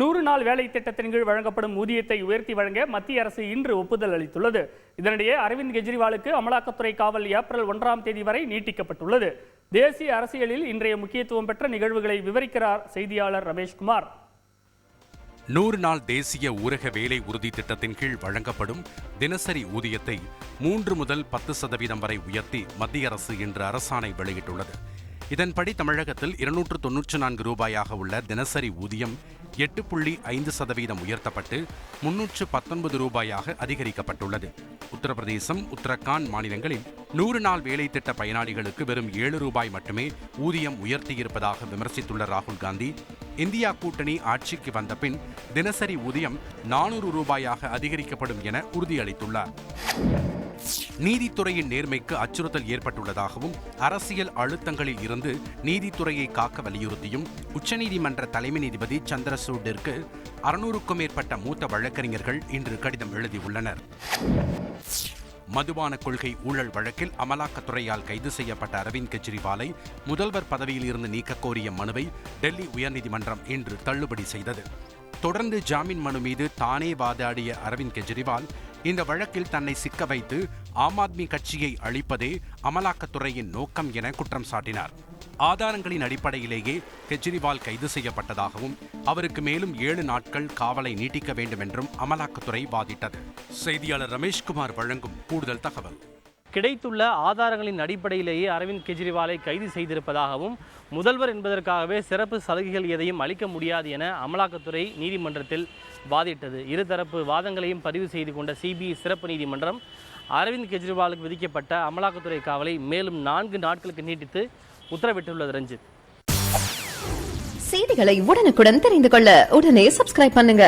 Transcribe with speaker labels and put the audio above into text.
Speaker 1: 100 நாள் வேலை திட்டத்தின் கீழ் வழங்கப்படும் ஊதியத்தை உயர்த்தி வழங்க மத்திய அரசு இன்று ஒப்புதல் அளித்துள்ளது. இதனிடையே அரவிந்த் கெஜ்ரிவாலுக்கு அமலாக்கத்துறை காவல் ஏப்ரல் 1ஆம் தேதி வரை நீட்டிக்கப்பட்டுள்ளது. தேசிய அரசியலில் இன்றைய முக்கியத்துவம் பெற்ற நிகழ்வுகளை விவரிக்கிறார் செய்தியாளர் ரமேஷ்குமார்.
Speaker 2: 100 நாள் தேசிய ஊரக வேலை உறுதி திட்டத்தின் கீழ் வழங்கப்படும் தினசரி ஊதியத்தை 3 முதல் 10% வரை உயர்த்தி மத்திய அரசு இன்று அரசாணை வெளியிட்டுள்ளது. இதன்படி தமிழகத்தில் 294 ரூபாயாக உள்ள தினசரி ஊதியம் 8.5% உயர்த்தப்பட்டு 319 ரூபாயாக அதிகரிக்கப்பட்டுள்ளது. உத்தரப்பிரதேசம், உத்தரகாண்ட் மாநிலங்களில் 100 நாள் வேலை திட்ட பயனாளிகளுக்கு வெறும் 7 ரூபாய் மட்டுமே ஊதியம் உயர்த்தியிருப்பதாக விமர்சித்துள்ள ராகுல் காந்தி, இந்தியா கூட்டணி ஆட்சிக்கு வந்த பின் தினசரி ஊதியம் 400 ரூபாயாக அதிகரிக்கப்படும் என உறுதியளித்துள்ளார். நீதித்துறையின் நேர்மைக்கு அச்சுறுத்தல் ஏற்பட்டுள்ளதாகவும் அரசியல் அழுத்தங்களில் இருந்து நீதித்துறையை காக்க வலியுறுத்தியும் உச்சநீதிமன்ற தலைமை நீதிபதி சந்திரசூட்டிற்கு 600க்கும் மேற்பட்ட மூத்த வழக்கறிஞர்கள் இன்று கடிதம் எழுதியுள்ளனர். மதுபான கொள்கை ஊழல் வழக்கில் அமலாக்கத்துறையால் கைது செய்யப்பட்ட அரவிந்த் கெஜ்ரிவாலை முதல்வர் பதவியில் இருந்து நீக்கக் கோரிய மனுவை டெல்லி உயர்நீதிமன்றம் இன்று தள்ளுபடி செய்தது. தொடர்ந்து ஜாமீன் மனு மீது தானே வாதாடிய அரவிந்த் கெஜ்ரிவால் இந்த வழக்கில் தன்னை சிக்க வைத்து ஆம் ஆத்மி கட்சியை அழிப்பதே அமலாக்கத்துறையின் நோக்கம் என குற்றம் சாட்டினார். ஆதாரங்களின் அடிப்படையிலேயே கெஜ்ரிவால் கைது செய்யப்பட்டதாகவும் அவருக்கு மேலும் 7 நாட்கள் காவலை நீட்டிக்க வேண்டும் என்றும் அமலாக்கத்துறை வாதிட்டது. செய்தியாளர் ரமேஷ்குமார் வழங்கும் கூடுதல் தகவல்.
Speaker 3: கிடைத்துள்ள ஆதாரங்களின் அடிப்படையிலேயே அரவிந்த் கெஜ்ரிவாலை கைது செய்திருப்பதாகவும் முதல்வர் என்பதற்காகவே சிறப்பு சலுகைகள் எதையும் அளிக்க முடியாது என அமலாக்கத்துறை நீதிமன்றத்தில் வாதிட்டது. இருதரப்பு வாதங்களையும் பதிவு செய்து கொண்ட சிபிஐ சிறப்பு நீதிமன்றம் அரவிந்த் கெஜ்ரிவாலுக்கு விதிக்கப்பட்ட அமலாக்கத்துறை காவலை மேலும் 4 நாட்களுக்கு நீட்டித்து உத்தரவிட்டுள்ளது. ரஞ்சித்,
Speaker 4: செய்திகளை உடனுக்குடன் தெரிந்து கொள்ள உடனே சப்ஸ்கிரைப் பண்ணுங்க.